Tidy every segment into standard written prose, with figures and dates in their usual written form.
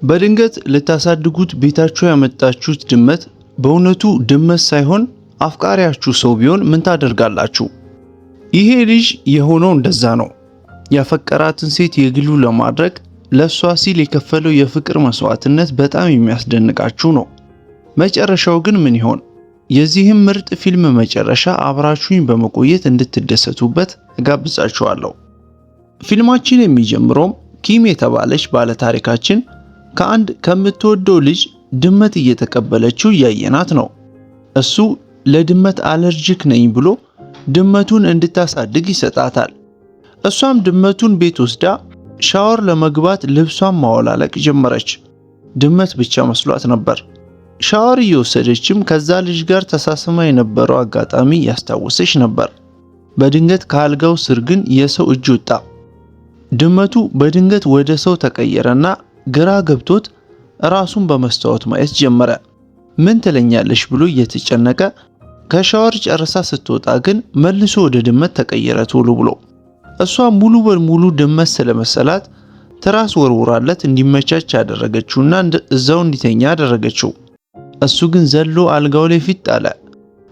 በድንገት ልታሳድጉት ቤታችሁ ያመጣችሁት ድመት በእውነቱ ድመት ሳይሆን አፍቃሪያችሁ ሰው ቢሆን ምን ታደርጋላችሁ? ይሄ ልጅ የሆነው እንደዛ ነው። ያፈቀራትን ሴት የግሉ ለማድረግ ለሷ ሲል የከፈለው የፍቅር መስዋዕትነት በጣም የሚያስደንቃችሁ ነው። መጨረሻው ግን ምን ይሆን? የዚህም ምርጥ ፊልም መጨረሻ አብራችሁኝ በመቆየት እንድትደሰቱበት እጋብዛችኋለሁ። ፊልማችን የሚጀምረው ኪም የተባለች ባለታሪካችን ከአንድ ከምትወደው ልጅ ድመት እየተቀበለችው እያየናት ነው። እሱ ለድመት አለርጂክ ነኝ ብሎ ድመቱን እንድታሳድግ ይሰጣታል። እሷም ድመቱን ቤት ወስዳ ሻወር ለመግባት ልብሷን ማወላለቅ ጀመረች። ድመት ብቻ መስሏት ነበር። ሻወር እየወሰደችም ከዛ ልጅ ጋር ተሳስማ የነበረው አጋጣሚ ያስታወሰች ነበር። በድንገት ከአልጋው ስር ግን የሰው እጅ ወጣ። ድመቱ በድንገት ወደ ሰው ተቀየረና ግራ ገብቶት ራሱን በመስታወት ማየት ጀመረ። ምን ትለኛለሽ ብሎ እየተጨነቀ ከሻወር ጨርሳ ስትወጣ ግን መልሶ ወደ ድመት ተቀየረ ቶሎ ብሎ። እሷ ሙሉ በሙሉ ድመት ስለመሰላት ትራስ ወርውራለት እንዲመቻች ያደረገችውና እዛው እንዲተኛ ያደረገችው። እሱ ግን ዘሎ አልጋው ላይ ፊት አለ።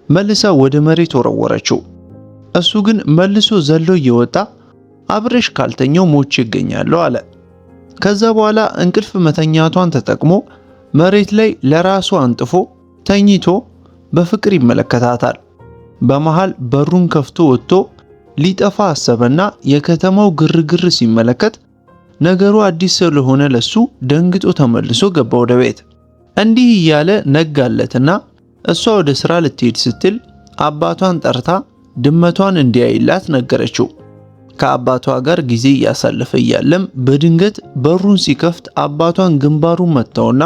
መልሳ ወደ መሬት ወረወረችው። እሱ ግን መልሶ ዘሎ እየወጣ አብረሽ ካልተኛው ሞቼ ይገኛለሁ አለ። ከዛ በኋላ እንቅልፍ መተኛቷን ተጠቅሞ መሬት ላይ ለራሱ አንጥፎ ተኝቶ በፍቅር ይመለከታታል። በመሃል በሩን ከፍቶ ወጥቶ ሊጠፋ አሰበና የከተማው ግርግር ሲመለከት ነገሩ አዲስ ስለሆነ ለሱ ደንግጦ ተመልሶ ገባ ወደ ቤት። እንዲህ እያለ ነጋለትና እሷ ወደ ስራ ልትሄድ ስትል አባቷን ጠርታ ድመቷን እንዲያይላት ነገረችው። ከአባቷ ጋር ጊዜ እያሳለፈ እያለም በድንገት በሩን ሲከፍት አባቷን ግንባሩን መታውና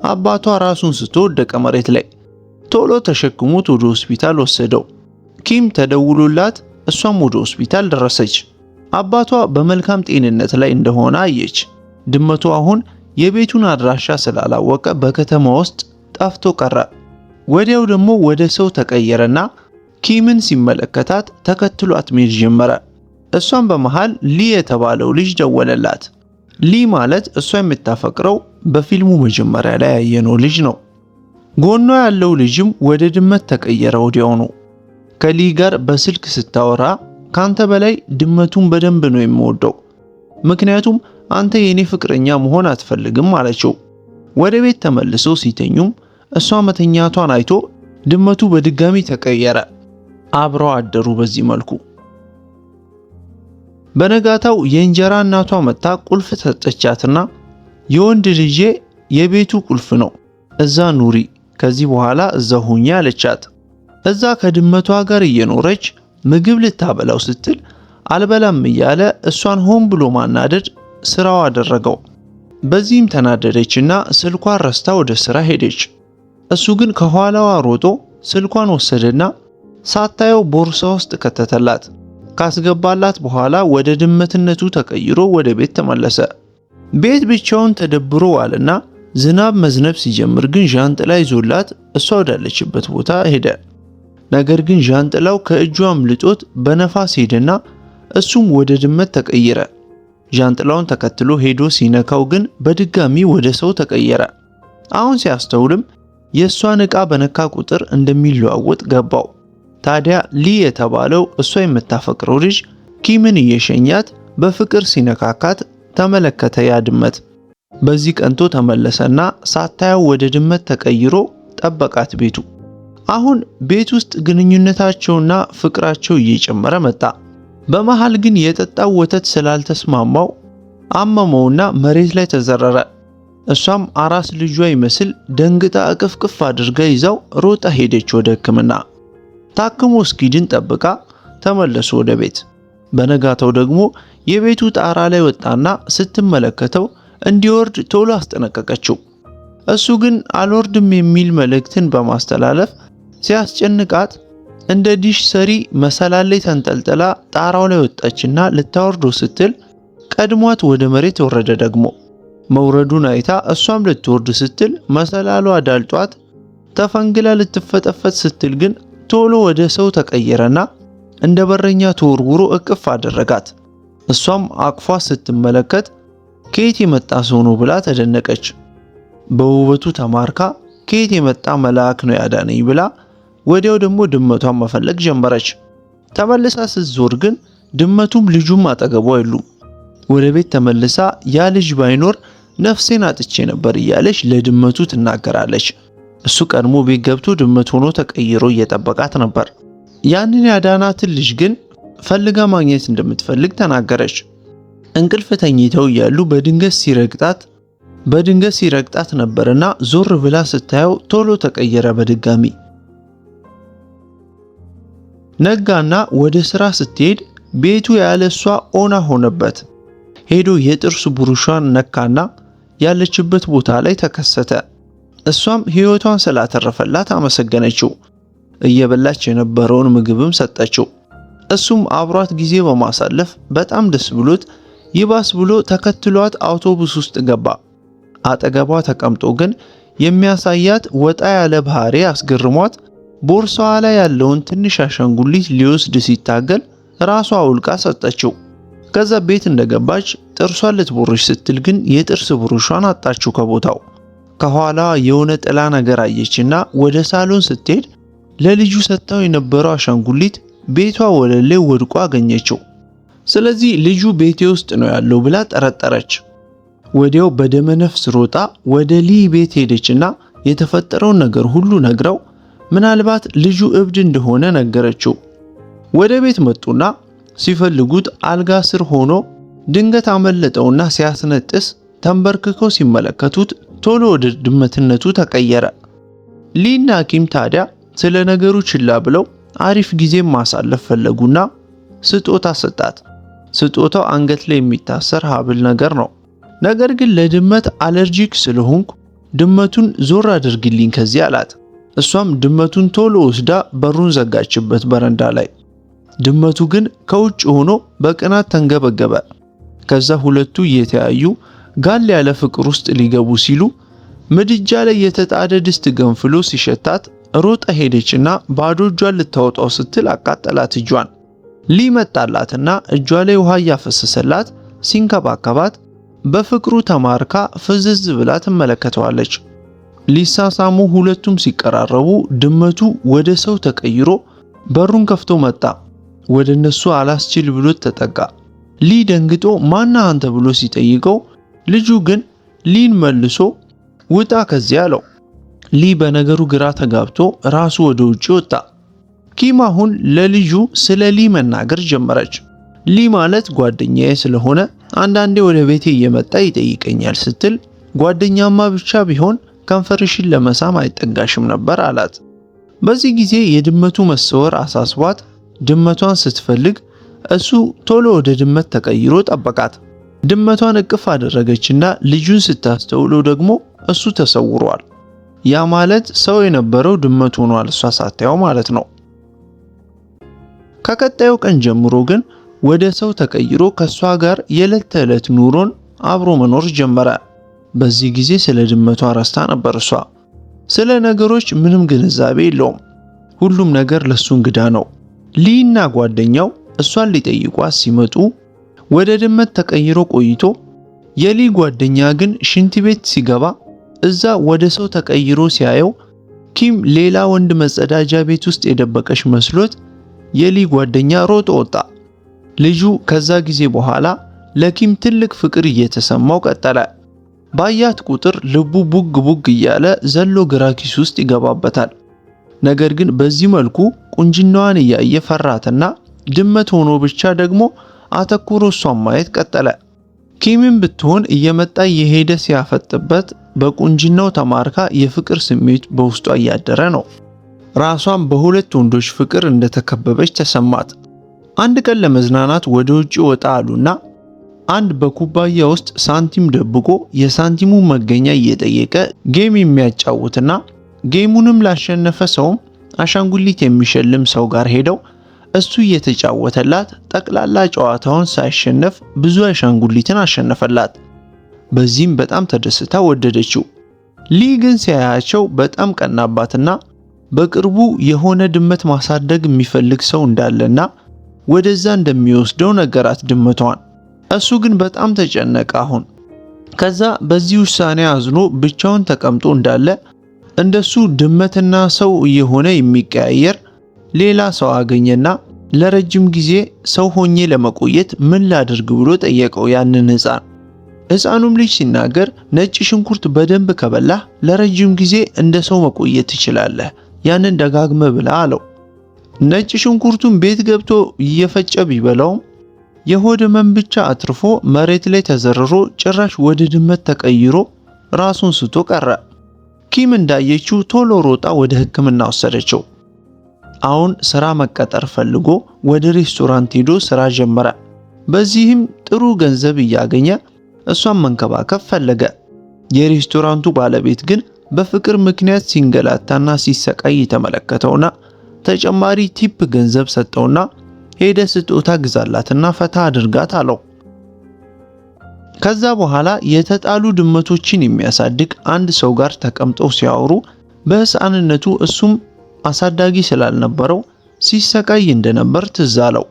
አባቷ ራሱን ስቶ ወደቀ መሬት ላይ። ቶሎ ተሸክሞት ወደ ሆስፒታል ወሰደው። ኪም ተደውሎላት እሷም ወደ ሆስፒታል ደረሰች። አባቷ በመልካም ጤንነት ላይ እንደሆነ አየች። ድመቱ አሁን የቤቱን አድራሻ ስላላወቀ በከተማ ውስጥ ጠፍቶ ቀረ። ወዲያው ደግሞ ወደ ሰው ተቀየረና ኪምን ሲመለከታት ተከትሏት መሄድ ጀመረ። እሷም በመሃል ሊ የተባለው ልጅ ደወለላት። ሊ ማለት እሷ የምታፈቅረው በፊልሙ መጀመሪያ ላይ ያየነው ልጅ ነው። ጎኗ ያለው ልጅም ወደ ድመት ተቀየረ ወዲያውኑ። ከሊ ጋር በስልክ ስታወራ ካንተ በላይ ድመቱን በደንብ ነው የምወደው፣ ምክንያቱም አንተ የኔ ፍቅረኛ መሆን አትፈልግም አለችው። ወደ ቤት ተመልሰው ሲተኙም እሷ መተኛቷን አይቶ ድመቱ በድጋሚ ተቀየረ። አብረው አደሩ በዚህ መልኩ። በነጋታው የእንጀራ እናቷ መጣ ቁልፍ ሰጠቻትና የወንድ ልጄ የቤቱ ቁልፍ ነው፣ እዛ ኑሪ፣ ከዚህ በኋላ እዛ ሁኚ አለቻት። እዛ ከድመቷ ጋር እየኖረች ምግብ ልታበላው ስትል አልበላም እያለ እሷን ሆን ብሎ ማናደድ ስራው አደረገው። በዚህም ተናደደችና ስልኳን ረስታ ወደ ስራ ሄደች። እሱ ግን ከኋላዋ ሮጦ ስልኳን ወሰደና ሳታየው ቦርሳ ውስጥ ከተተላት። ካስገባላት በኋላ ወደ ድመትነቱ ተቀይሮ ወደ ቤት ተመለሰ። ቤት ብቻውን ተደብሮ ዋለና ዝናብ መዝነብ ሲጀምር ግን ዣንጥላ ይዞላት እሷ ወዳለችበት ቦታ ሄደ። ነገር ግን ዣንጥላው ከእጁ አምልጦት በነፋስ ሄደና እሱም ወደ ድመት ተቀየረ። ዣንጥላውን ተከትሎ ሄዶ ሲነካው ግን በድጋሚ ወደ ሰው ተቀየረ። አሁን ሲያስተውልም የእሷን ዕቃ በነካ ቁጥር እንደሚለዋወጥ ገባው። ታዲያ ሊ የተባለው እሷ የምታፈቅረው ልጅ ኪምን እየሸኛት በፍቅር ሲነካካት ተመለከተ ያ ድመት። በዚህ ቀንቶ ተመለሰና ሳታየው ወደ ድመት ተቀይሮ ጠበቃት ቤቱ። አሁን ቤት ውስጥ ግንኙነታቸውና ፍቅራቸው እየጨመረ መጣ። በመሃል ግን የጠጣው ወተት ስላልተስማማው አመመውና መሬት ላይ ተዘረረ። እሷም አራስ ልጇ ይመስል ደንግጣ እቅፍቅፍ አድርጋ ይዛው ሮጣ ሄደች ወደ ሕክምና። ታክሞ እስኪድን ጠብቃ ተመለሱ ወደ ቤት። በነጋታው ደግሞ የቤቱ ጣራ ላይ ወጣና ስትመለከተው እንዲወርድ ቶሎ አስጠነቀቀችው። እሱ ግን አልወርድም የሚል መልእክትን በማስተላለፍ ሲያስጨንቃት እንደ ዲሽ ሰሪ መሰላል ላይ ተንጠልጥላ ጣራው ላይ ወጣችና ልታወርዶ ስትል ቀድሟት ወደ መሬት ወረደ። ደግሞ መውረዱን አይታ እሷም ልትወርድ ስትል መሰላሏ ዳልጧት ተፈንግላ ልትፈጠፈጥ ስትል ግን ቶሎ ወደ ሰው ተቀየረና እንደ በረኛ ተወርውሮ እቅፍ አደረጋት። እሷም አቅፏ ስትመለከት ከየት የመጣ ሰው ነው ብላ ተደነቀች። በውበቱ ተማርካ ከየት የመጣ መልአክ ነው ያዳነኝ ብላ ወዲያው ደግሞ ድመቷን መፈለግ ጀመረች። ተመልሳ ስትዞር ግን ድመቱም ልጁም አጠገቧ የሉም። ወደ ቤት ተመልሳ ያ ልጅ ባይኖር ነፍሴን አጥቼ ነበር እያለች ለድመቱ ትናገራለች። እሱ ቀድሞ ቤት ገብቶ ድመት ሆኖ ተቀይሮ እየጠበቃት ነበር። ያንን ያዳናትን ልጅ ግን ፈልጋ ማግኘት እንደምትፈልግ ተናገረች። እንቅልፍ ተኝተው እያሉ በድንገት ሲረግጣት ነበርና ዞር ብላ ስታየው ቶሎ ተቀየረ በድጋሚ። ነጋና ወደ ስራ ስትሄድ ቤቱ ያለሷ ኦና ሆነበት። ሄዶ የጥርስ ብሩሿን ነካና ያለችበት ቦታ ላይ ተከሰተ። እሷም ህይወቷን ስላተረፈላት አመሰገነችው። እየበላች የነበረውን ምግብም ሰጠችው። እሱም አብሯት ጊዜ በማሳለፍ በጣም ደስ ብሎት ይባስ ብሎ ተከትሏት አውቶቡስ ውስጥ ገባ። አጠገቧ ተቀምጦ ግን የሚያሳያት ወጣ ያለ ባህሪ አስገርሟት ቦርሳዋ ላይ ያለውን ትንሽ አሻንጉሊት ሊወስድ ሲታገል ራሷ አውልቃ ሰጠችው። ከዛ ቤት እንደገባች ጥርሷን ልትቦርሽ ስትል ግን የጥርስ ብሩሿን አጣችው ከቦታው። ከኋላ የሆነ ጥላ ነገር አየችና ወደ ሳሎን ስትሄድ ለልጁ ሰጥታው የነበረው አሻንጉሊት ቤቷ ወለል ላይ ወድቆ አገኘችው። ስለዚህ ልጁ ቤቴ ውስጥ ነው ያለው ብላ ጠረጠረች። ወዲያው በደመነፍስ ሮጣ ወደ ሊ ቤት ሄደችና የተፈጠረውን ነገር ሁሉ ነግራው ምናልባት ልጁ እብድ እንደሆነ ነገረችው። ወደ ቤት መጡና ሲፈልጉት አልጋ ስር ሆኖ ድንገት አመለጠውና ሲያስነጥስ ተንበርክከው ሲመለከቱት ቶሎ ወደ ድመትነቱ ተቀየረ። ሊና ኪም ታዲያ ስለ ነገሩ ችላ ብለው አሪፍ ጊዜ ማሳለፍ ፈለጉና ስጦታ ሰጣት። ስጦታው አንገት ላይ የሚታሰር ሀብል ነገር ነው። ነገር ግን ለድመት አለርጂክ ስለሆንኩ ድመቱን ዞር አድርግልኝ ከዚህ አላት። እሷም ድመቱን ቶሎ ወስዳ በሩን ዘጋችበት በረንዳ ላይ። ድመቱ ግን ከውጭ ሆኖ በቅናት ተንገበገበ። ከዛ ሁለቱ እየተያዩ ጋል ያለ ፍቅር ውስጥ ሊገቡ ሲሉ ምድጃ ላይ የተጣደ ድስት ገንፍሎ ሲሸታት ሮጣ ሄደችና ባዶ እጇን ልታወጣው ስትል አቃጠላት እጇን። ሊመጣላትና እጇ ላይ ውሃ እያፈሰሰላት ሲንከባከባት በፍቅሩ ተማርካ ፍዝዝ ብላ ትመለከተዋለች። ሊሳሳሙ ሁለቱም ሲቀራረቡ ድመቱ ወደ ሰው ተቀይሮ በሩን ከፍቶ መጣ። ወደ እነሱ አላስችል ብሎት ተጠጋ። ሊ ደንግጦ ማና አንተ ብሎ ሲጠይቀው ልጁ ግን ሊን መልሶ ውጣ ከዚህ አለው። ሊ በነገሩ ግራ ተጋብቶ ራሱ ወደ ውጪ ወጣ። ኪም አሁን ለልጁ ስለ ሊ መናገር ጀመረች። ሊ ማለት ጓደኛዬ ስለሆነ አንዳንዴ ወደ ቤቴ እየመጣ ይጠይቀኛል ስትል ጓደኛማ ብቻ ቢሆን ከንፈርሽን ለመሳም አይጠጋሽም ነበር አላት። በዚህ ጊዜ የድመቱ መሰወር አሳስቧት ድመቷን ስትፈልግ እሱ ቶሎ ወደ ድመት ተቀይሮ ጠበቃት። ድመቷን እቅፍ አደረገችና ልጁን ስታስተውለው ደግሞ እሱ ተሰውሯል። ያ ማለት ሰው የነበረው ድመት ሆኗል፣ እሷ ሳታየው ማለት ነው። ከቀጣዩ ቀን ጀምሮ ግን ወደ ሰው ተቀይሮ ከሷ ጋር የዕለት ተዕለት ኑሮን አብሮ መኖር ጀመረ። በዚህ ጊዜ ስለ ድመቷ ረስታ ነበር። እሷ ስለ ነገሮች ምንም ግንዛቤ የለውም። ሁሉም ነገር ለሱ እንግዳ ነው። ሊና ጓደኛው እሷን ሊጠይቋት ሲመጡ ወደ ድመት ተቀይሮ ቆይቶ የሊ ጓደኛ ግን ሽንት ቤት ሲገባ እዛ ወደ ሰው ተቀይሮ ሲያየው ኪም ሌላ ወንድ መጸዳጃ ቤት ውስጥ የደበቀሽ መስሎት የሊ ጓደኛ ሮጦ ወጣ። ልጁ ከዛ ጊዜ በኋላ ለኪም ትልቅ ፍቅር እየተሰማው ቀጠለ። ባያት ቁጥር ልቡ ቡግ ቡግ እያለ ዘሎ ግራ ኪስ ውስጥ ይገባበታል። ነገር ግን በዚህ መልኩ ቁንጅናዋን እያየ ፈራትና ድመት ሆኖ ብቻ ደግሞ አተኩሮ እሷን ማየት ቀጠለ። ኪምም ብትሆን እየመጣ የሄደ ሲያፈጥበት በቁንጅናው ተማርካ የፍቅር ስሜት በውስጧ እያደረ ነው። ራሷን በሁለት ወንዶች ፍቅር እንደተከበበች ተሰማት። አንድ ቀን ለመዝናናት ወደ ውጪ ወጣ አሉና አንድ በኩባያ ውስጥ ሳንቲም ደብቆ የሳንቲሙ መገኛ እየጠየቀ ጌም የሚያጫውትና ጌሙንም ላሸነፈ ሰውም አሻንጉሊት የሚሸልም ሰው ጋር ሄደው እሱ እየተጫወተላት ጠቅላላ ጨዋታውን ሳይሸነፍ ብዙ አሻንጉሊትን አሸነፈላት። በዚህም በጣም ተደስታ ወደደችው። ሊ ግን ሲያያቸው በጣም ቀናባትና በቅርቡ የሆነ ድመት ማሳደግ የሚፈልግ ሰው እንዳለና ወደዛ እንደሚወስደው ነገራት ድመቷን። እሱ ግን በጣም ተጨነቀ። አሁን ከዛ በዚህ ውሳኔ አዝኖ ብቻውን ተቀምጦ እንዳለ እንደሱ ድመትና ሰው እየሆነ የሚቀያየር ሌላ ሰው አገኘና ለረጅም ጊዜ ሰው ሆኜ ለመቆየት ምን ላድርግ ብሎ ጠየቀው ያንን ሕፃን። ሕፃኑም ልጅ ሲናገር ነጭ ሽንኩርት በደንብ ከበላህ ለረጅም ጊዜ እንደ ሰው መቆየት ትችላለህ፣ ያንን ደጋግመህ ብላ አለው። ነጭ ሽንኩርቱን ቤት ገብቶ እየፈጨ ቢበላውም የሆድ ህመም ብቻ አትርፎ መሬት ላይ ተዘርሮ ጭራሽ ወደ ድመት ተቀይሮ ራሱን ስቶ ቀረ። ኪም እንዳየችው ቶሎ ሮጣ ወደ ሕክምና ወሰደችው። አሁን ስራ መቀጠር ፈልጎ ወደ ሬስቶራንት ሄዶ ስራ ጀመረ። በዚህም ጥሩ ገንዘብ እያገኘ እሷን መንከባከብ ፈለገ። የሬስቶራንቱ ባለቤት ግን በፍቅር ምክንያት ሲንገላታና ሲሰቃይ ተመለከተውና ተጨማሪ ቲፕ ገንዘብ ሰጠውና ሄደ ስጦታ ግዛላትና ፈታ አድርጋት አለው። ከዛ በኋላ የተጣሉ ድመቶችን የሚያሳድግ አንድ ሰው ጋር ተቀምጠው ሲያወሩ በሕፃንነቱ እሱም አሳዳጊ ስላልነበረው ሲሰቃይ እንደነበር ትዝ አለው።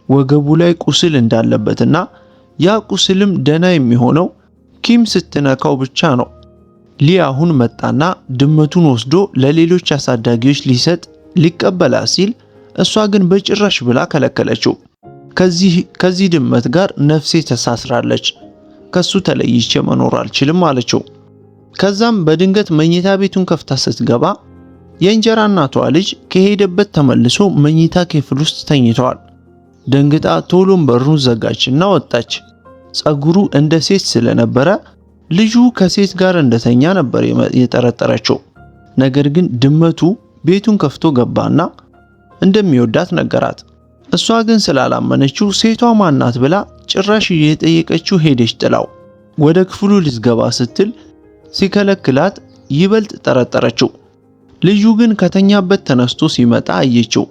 ወገቡ ላይ ቁስል እንዳለበትና ያ ቁስልም ደና የሚሆነው ኪም ስትነካው ብቻ ነው። ሊ አሁን መጣና ድመቱን ወስዶ ለሌሎች አሳዳጊዎች ሊሰጥ ሊቀበላ ሲል እሷ ግን በጭራሽ ብላ ከለከለችው። ከዚህ ድመት ጋር ነፍሴ ተሳስራለች፣ ከሱ ተለይቼ መኖር አልችልም አለችው። ከዛም በድንገት መኝታ ቤቱን ከፍታ ስትገባ የእንጀራ እናቷ ልጅ ከሄደበት ተመልሶ መኝታ ክፍል ውስጥ ተኝቷል። ደንግጣ ቶሎም በሩን ዘጋችና ወጣች። ጸጉሩ እንደ ሴት ስለነበረ ልጁ ከሴት ጋር እንደተኛ ነበር የጠረጠረችው። ነገር ግን ድመቱ ቤቱን ከፍቶ ገባና እንደሚወዳት ነገራት። እሷ ግን ስላላመነችው ሴቷ ማናት ብላ ጭራሽ እየጠየቀችው ሄደች ጥላው። ወደ ክፍሉ ልትገባ ስትል ሲከለክላት ይበልጥ ጠረጠረችው። ልጁ ግን ከተኛበት ተነስቶ ሲመጣ አየችው።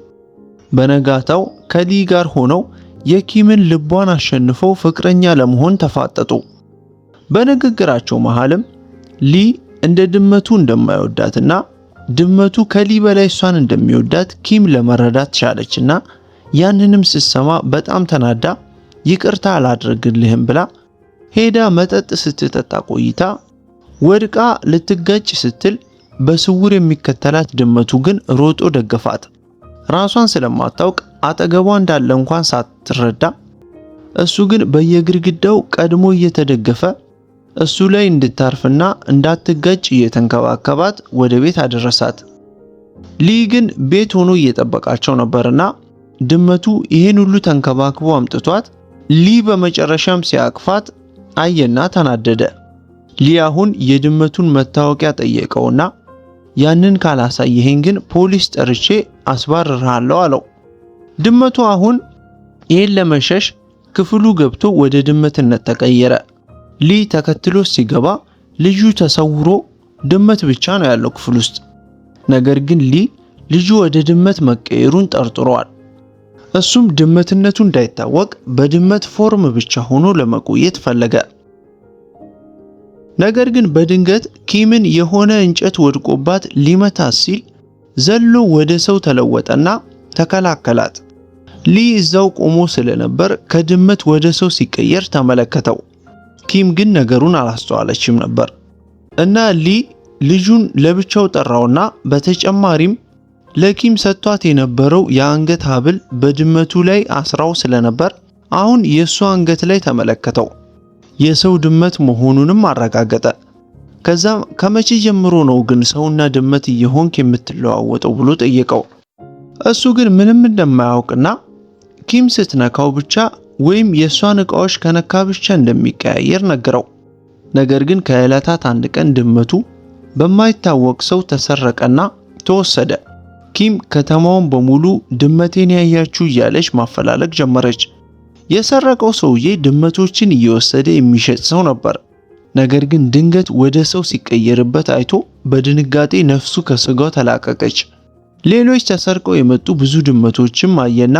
በነጋታው ከሊ ጋር ሆነው የኪምን ልቧን አሸንፈው ፍቅረኛ ለመሆን ተፋጠጡ። በንግግራቸው መሃልም ሊ እንደ ድመቱ እንደማይወዳትና ድመቱ ከሊ በላይ እሷን እንደሚወዳት ኪም ለመረዳት ቻለችና ያንንም ስትሰማ በጣም ተናዳ ይቅርታ አላደርግልህም ብላ ሄዳ መጠጥ ስትጠጣ ቆይታ ወድቃ ልትጋጭ ስትል በስውር የሚከተላት ድመቱ ግን ሮጦ ደገፋት። ራሷን ስለማታውቅ አጠገቧ እንዳለ እንኳን ሳትረዳ እሱ ግን በየግድግዳው ቀድሞ እየተደገፈ እሱ ላይ እንድታርፍና እንዳትጋጭ እየተንከባከባት ወደ ቤት አደረሳት። ሊ ግን ቤት ሆኖ እየጠበቃቸው ነበርና ድመቱ ይሄን ሁሉ ተንከባክቦ አምጥቷት ሊ በመጨረሻም ሲያቅፋት አየና ተናደደ። ሊ አሁን የድመቱን መታወቂያ ጠየቀውና ያንን ካላሳየኸኝ ግን ፖሊስ ጠርቼ አስባርርሃለሁ አለው። ድመቱ አሁን ይሄን ለመሸሽ ክፍሉ ገብቶ ወደ ድመትነት ተቀየረ። ሊ ተከትሎ ሲገባ ልጁ ተሰውሮ ድመት ብቻ ነው ያለው ክፍል ውስጥ። ነገር ግን ሊ ልጁ ወደ ድመት መቀየሩን ጠርጥሯል። እሱም ድመትነቱ እንዳይታወቅ በድመት ፎርም ብቻ ሆኖ ለመቆየት ፈለገ። ነገር ግን በድንገት ኪምን የሆነ እንጨት ወድቆባት ሊመታት ሲል ዘሎ ወደ ሰው ተለወጠና ተከላከላት። ሊ እዛው ቆሞ ስለነበር ከድመት ወደ ሰው ሲቀየር ተመለከተው። ኪም ግን ነገሩን አላስተዋለችም ነበር እና ሊ ልጁን ለብቻው ጠራውና በተጨማሪም ለኪም ሰጥቷት የነበረው የአንገት ሐብል በድመቱ ላይ አስራው ስለነበር አሁን የሱ አንገት ላይ ተመለከተው። የሰው ድመት መሆኑንም አረጋገጠ። ከዛ ከመቼ ጀምሮ ነው ግን ሰውና ድመት እየሆንክ የምትለዋወጠው ብሎ ጠየቀው። እሱ ግን ምንም እንደማያውቅና ኪም ስትነካው ብቻ ወይም የሷን ዕቃዎች ከነካ ብቻ እንደሚቀያየር ነገረው። ነገር ግን ከዕለታት አንድ ቀን ድመቱ በማይታወቅ ሰው ተሰረቀና ተወሰደ። ኪም ከተማውን በሙሉ ድመቴን ያያችሁ እያለች ማፈላለግ ጀመረች። የሰረቀው ሰውዬ ድመቶችን እየወሰደ የሚሸጥ ሰው ነበር። ነገር ግን ድንገት ወደ ሰው ሲቀየርበት አይቶ በድንጋጤ ነፍሱ ከስጋው ተላቀቀች። ሌሎች ተሰርቀው የመጡ ብዙ ድመቶችም አየና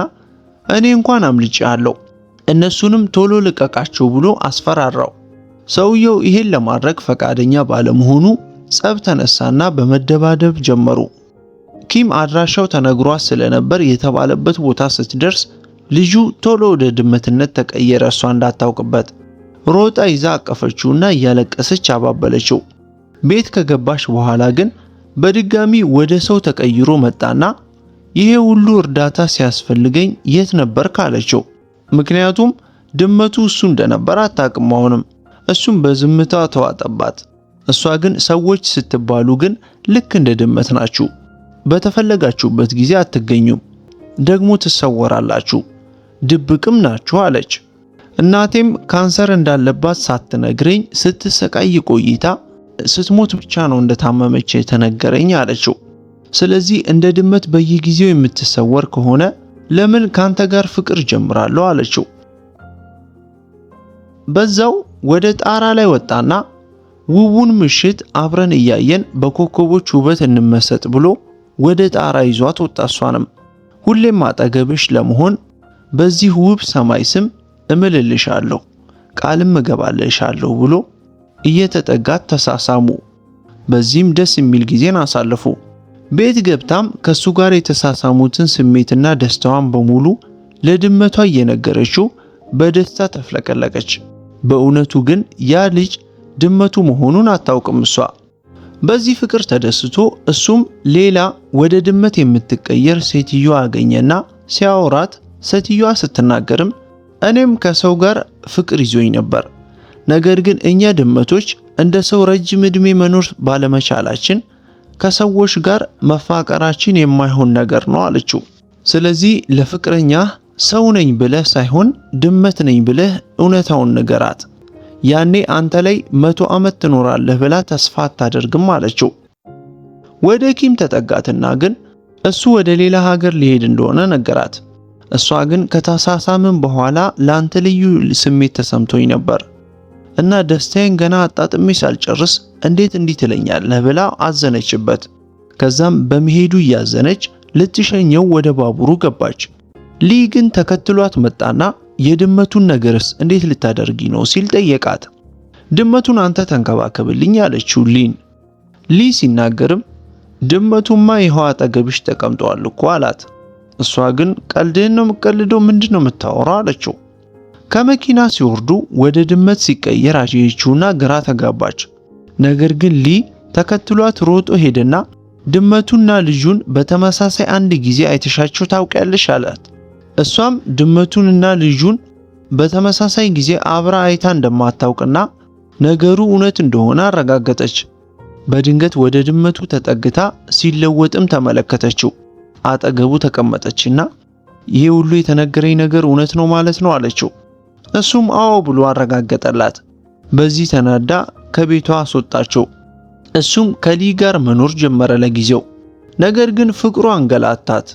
እኔ እንኳን አምልጬአለሁ፣ እነሱንም ቶሎ ልቀቃቸው ብሎ አስፈራራው። ሰውየው ይሄን ለማድረግ ፈቃደኛ ባለመሆኑ ጸብ ተነሳና በመደባደብ ጀመሩ። ኪም አድራሻው ተነግሯት ስለነበር የተባለበት ቦታ ስትደርስ ልጁ ቶሎ ወደ ድመትነት ተቀየረ እሷ እንዳታውቅበት። ሮጣ ይዛ አቀፈችውና እያለቀሰች አባበለችው። ቤት ከገባች በኋላ ግን በድጋሚ ወደ ሰው ተቀይሮ መጣና ይሄ ሁሉ እርዳታ ሲያስፈልገኝ የት ነበር ካለችው። ምክንያቱም ድመቱ እሱ እንደነበር አታውቅም። አሁንም እሱም በዝምታ ተዋጠባት። እሷ ግን ሰዎች ስትባሉ ግን ልክ እንደ ድመት ናችሁ፣ በተፈለጋችሁበት ጊዜ አትገኙም፣ ደግሞ ትሰወራላችሁ፣ ድብቅም ናችሁ አለች። እናቴም ካንሰር እንዳለባት ሳትነግረኝ ስትሰቃይ ቆይታ ስትሞት ብቻ ነው እንደታመመች የተነገረኝ አለችው። ስለዚህ እንደ ድመት በየጊዜው የምትሰወር ከሆነ ለምን ካንተ ጋር ፍቅር ጀምራለሁ አለችው። በዛው ወደ ጣራ ላይ ወጣና ውቡን ምሽት አብረን እያየን በኮከቦች ውበት እንመሰጥ ብሎ ወደ ጣራ ይዟት ወጣ። እሷንም ሁሌም አጠገብሽ ለመሆን በዚህ ውብ ሰማይ ስም እምልልሻለሁ ቃልም እገባልሻለሁ ብሎ እየተጠጋት ተሳሳሙ። በዚህም ደስ የሚል ጊዜን አሳለፉ። ቤት ገብታም ከሱ ጋር የተሳሳሙትን ስሜትና ደስታዋን በሙሉ ለድመቷ እየነገረችው በደስታ ተፍለቀለቀች። በእውነቱ ግን ያ ልጅ ድመቱ መሆኑን አታውቅም እሷ። በዚህ ፍቅር ተደስቶ እሱም ሌላ ወደ ድመት የምትቀየር ሴትዮ አገኘና ሲያወራት ሴትዮዋ ስትናገርም እኔም ከሰው ጋር ፍቅር ይዞኝ ነበር፣ ነገር ግን እኛ ድመቶች እንደ ሰው ረጅም ዕድሜ መኖር ባለመቻላችን ከሰዎች ጋር መፋቀራችን የማይሆን ነገር ነው አለችው። ስለዚህ ለፍቅረኛ ሰው ነኝ ብለህ ሳይሆን ድመት ነኝ ብለህ እውነታውን ንገራት፣ ያኔ አንተ ላይ 100 ዓመት ትኖራለህ ብላ ተስፋ አታደርግም አለችው። ወደ ኪም ተጠጋትና ግን እሱ ወደ ሌላ ሀገር ሊሄድ እንደሆነ ነገራት። እሷ ግን ከታሳሳምን በኋላ ላንተ ልዩ ስሜት ተሰምቶኝ ነበር እና ደስታዬን ገና አጣጥሜ ሳልጨርስ እንዴት እንዲህ ትለኛለህ ብላ አዘነችበት። ከዛም በመሄዱ እያዘነች ልትሸኘው ወደ ባቡሩ ገባች። ሊ ግን ተከትሏት መጣና የድመቱን ነገርስ እንዴት ልታደርጊ ነው ሲል ጠየቃት። ድመቱን አንተ ተንከባከብልኝ አለችው ሊን። ሊ ሲናገርም ድመቱማ ይኸው አጠገብሽ ተቀምጧል እኮ አላት። እሷ ግን ቀልድህን ነው የምትቀልደው? ምንድን ነው የምታወራው አለችው። ከመኪና ሲወርዱ ወደ ድመት ሲቀየር አየችውና ግራ ተጋባች። ነገር ግን ሊ ተከትሏት ሮጦ ሄደና ድመቱና ልጁን በተመሳሳይ አንድ ጊዜ አይተሻቸው ታውቂያለሽ አላት። እሷም ድመቱንና ልጁን በተመሳሳይ ጊዜ አብራ አይታ እንደማታውቅና ነገሩ እውነት እንደሆነ አረጋገጠች። በድንገት ወደ ድመቱ ተጠግታ ሲለወጥም ተመለከተችው። አጠገቡ ተቀመጠችና ይሄ ሁሉ የተነገረኝ ነገር እውነት ነው ማለት ነው አለችው። እሱም አዎ ብሎ አረጋገጠላት። በዚህ ተናዳ ከቤቷ አስወጣቸው። እሱም ከሊ ጋር መኖር ጀመረ ለጊዜው። ነገር ግን ፍቅሯ አንገላታት።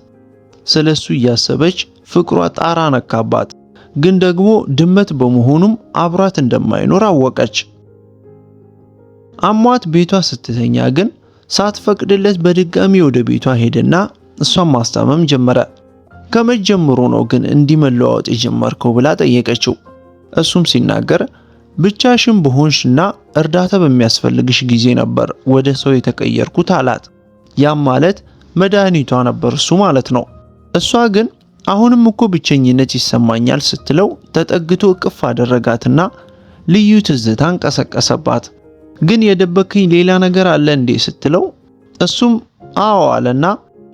ስለሱ እያሰበች ፍቅሯ ጣራ ነካባት። ግን ደግሞ ድመት በመሆኑም አብራት እንደማይኖር አወቀች። አሟት ቤቷ ስትተኛ ግን ሳትፈቅድለት በድጋሚ ወደ ቤቷ ሄደና እሷን ማስታመም ጀመረ። ከመጀመሩ ነው ግን እንዲመለዋወጥ የጀመርከው ብላ ጠየቀችው። እሱም ሲናገር ብቻሽን በሆንሽና እርዳታ በሚያስፈልግሽ ጊዜ ነበር ወደ ሰው የተቀየርኩት አላት። ያም ማለት መድኃኒቷ ነበር እሱ ማለት ነው። እሷ ግን አሁንም እኮ ብቸኝነት ይሰማኛል ስትለው ተጠግቶ እቅፍ አደረጋትና ልዩ ትዝታን ቀሰቀሰባት። ግን የደበከኝ ሌላ ነገር አለ እንዴ ስትለው እሱም አዎ አለና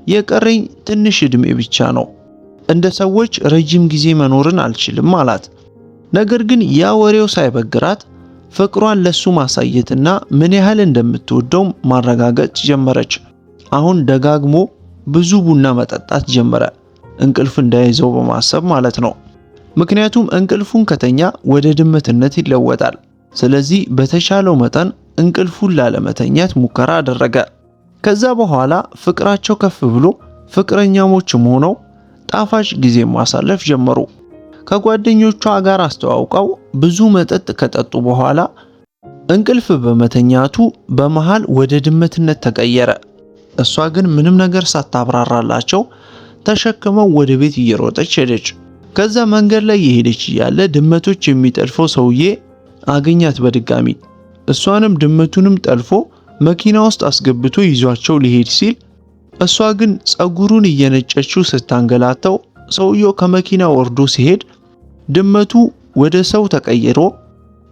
የቀረኝ ትንሽ ዕድሜ ብቻ ነው፣ እንደ ሰዎች ረጅም ጊዜ መኖርን አልችልም አላት። ነገር ግን ያ ወሬው ሳይበግራት ፍቅሯን ለሱ ማሳየትና ምን ያህል እንደምትወደው ማረጋገጥ ጀመረች። አሁን ደጋግሞ ብዙ ቡና መጠጣት ጀመረ፣ እንቅልፍ እንዳይዘው በማሰብ ማለት ነው። ምክንያቱም እንቅልፉን ከተኛ ወደ ድመትነት ይለወጣል። ስለዚህ በተቻለው መጠን እንቅልፉን ላለመተኛት ሙከራ አደረገ። ከዛ በኋላ ፍቅራቸው ከፍ ብሎ ፍቅረኛሞችም ሆነው ጣፋጭ ጊዜ ማሳለፍ ጀመሩ። ከጓደኞቿ ጋር አስተዋውቀው ብዙ መጠጥ ከጠጡ በኋላ እንቅልፍ በመተኛቱ በመሃል ወደ ድመትነት ተቀየረ። እሷ ግን ምንም ነገር ሳታብራራላቸው ተሸክመው ወደ ቤት እየሮጠች ሄደች። ከዛ መንገድ ላይ የሄደች እያለ ድመቶች የሚጠልፈው ሰውዬ አገኛት በድጋሚ። እሷንም ድመቱንም ጠልፎ መኪና ውስጥ አስገብቶ ይዟቸው ሊሄድ ሲል እሷ ግን ጸጉሩን እየነጨችው ስታንገላተው ሰውየው ከመኪና ወርዶ ሲሄድ ድመቱ ወደ ሰው ተቀይሮ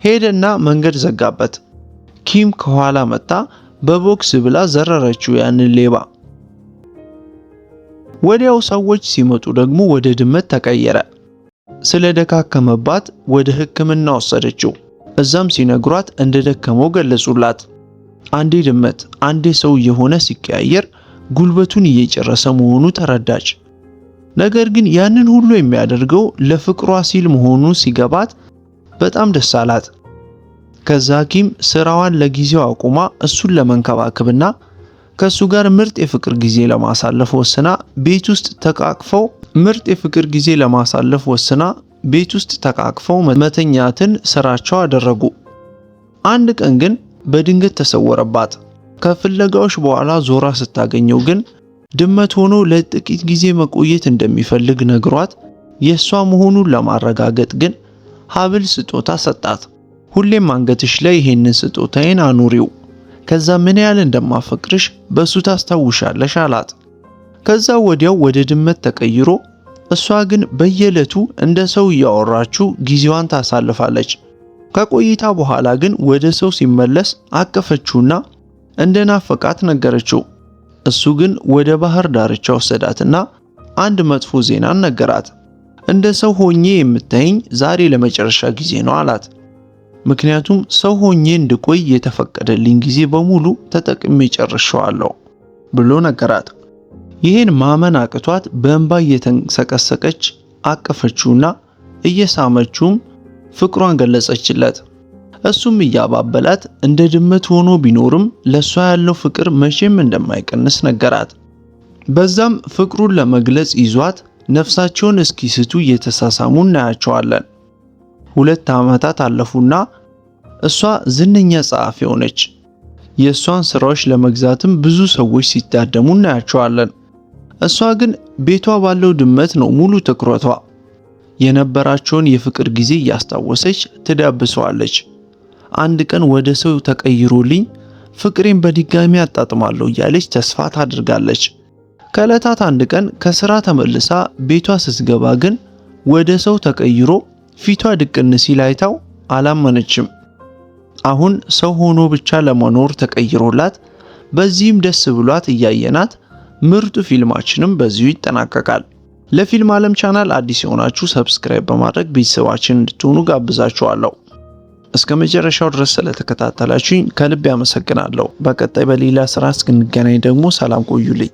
ሄደና መንገድ ዘጋበት። ኪም ከኋላ መጣ በቦክስ ብላ ዘረረችው ያንን ሌባ። ወዲያው ሰዎች ሲመጡ ደግሞ ወደ ድመት ተቀየረ። ስለደካከመባት ወደ ሕክምና ወሰደችው። እዛም ሲነግሯት እንደደከመው ገለጹላት። አንዴ ድመት አንዴ ሰው የሆነ ሲቀያየር ጉልበቱን እየጨረሰ መሆኑ ተረዳች። ነገር ግን ያንን ሁሉ የሚያደርገው ለፍቅሯ ሲል መሆኑ ሲገባት በጣም ደስ አላት። ከዛ ኪም ስራዋን ለጊዜው አቁማ እሱን ለመንከባከብና ከሱ ጋር ምርጥ የፍቅር ጊዜ ለማሳለፍ ወስና ቤት ውስጥ ተቃቅፈው መተኛትን ስራቸው አደረጉ። አንድ ቀን ግን በድንገት ተሰወረባት። ከፍለጋዎች በኋላ ዞራ ስታገኘው ግን ድመት ሆኖ ለጥቂት ጊዜ መቆየት እንደሚፈልግ ነግሯት የሷ መሆኑን ለማረጋገጥ ግን ሀብል ስጦታ ሰጣት። ሁሌም አንገትሽ ላይ ይሄንን ስጦታዬን አኑሪው፣ ከዛ ምን ያህል እንደማፈቅርሽ በሱ ታስታውሻለሽ አላት። ከዛ ወዲያው ወደ ድመት ተቀይሮ እሷ ግን በየዕለቱ እንደ ሰው እያወራችው ጊዜዋን ታሳልፋለች። ከቆይታ በኋላ ግን ወደ ሰው ሲመለስ አቀፈችውና እንደናፈቃት ነገረችው። እሱ ግን ወደ ባህር ዳርቻ ወሰዳትና አንድ መጥፎ ዜናን ነገራት። እንደ ሰው ሆኜ የምታየኝ ዛሬ ለመጨረሻ ጊዜ ነው አላት። ምክንያቱም ሰው ሆኜ እንድቆይ የተፈቀደልኝ ጊዜ በሙሉ ተጠቅሜ ጨርሻለሁ ብሎ ነገራት። ይህን ማመን አቅቷት በእንባ እየተንሰቀሰቀች አቀፈችውና እየሳመችውም ፍቅሯን ገለጸችለት። እሱም እያባበላት እንደ ድመት ሆኖ ቢኖርም ለሷ ያለው ፍቅር መቼም እንደማይቀንስ ነገራት። በዛም ፍቅሩን ለመግለጽ ይዟት ነፍሳቸውን እስኪስቱ እየተሳሳሙ እናያቸዋለን። 2 ዓመታት አለፉና እሷ ዝነኛ ጸሐፊ ሆነች። የእሷን ስራዎች ለመግዛትም ብዙ ሰዎች ሲታደሙ እናያቸዋለን። እሷ ግን ቤቷ ባለው ድመት ነው ሙሉ ትኩረቷ። የነበራቸውን የፍቅር ጊዜ እያስታወሰች ትዳብሰዋለች። አንድ ቀን ወደ ሰው ተቀይሮልኝ ፍቅሬን በድጋሚ አጣጥማለሁ እያለች ተስፋ ታድርጋለች። ከዕለታት አንድ ቀን ከስራ ተመልሳ ቤቷ ስትገባ ግን ወደ ሰው ተቀይሮ ፊቷ ድቅን ሲል አይታው አላመነችም። አሁን ሰው ሆኖ ብቻ ለመኖር ተቀይሮላት በዚህም ደስ ብሏት እያየናት ምርጡ ፊልማችንም በዚሁ ይጠናቀቃል። ለፊልም ዓለም ቻናል አዲስ የሆናችሁ ሰብስክራይብ በማድረግ ቤተሰባችን እንድትሆኑ ጋብዛችኋለሁ። እስከ መጨረሻው ድረስ ስለተከታተላችሁኝ ከልብ ያመሰግናለሁ። በቀጣይ በሌላ ስራ እስክንገናኝ ደግሞ ሰላም ቆዩልኝ።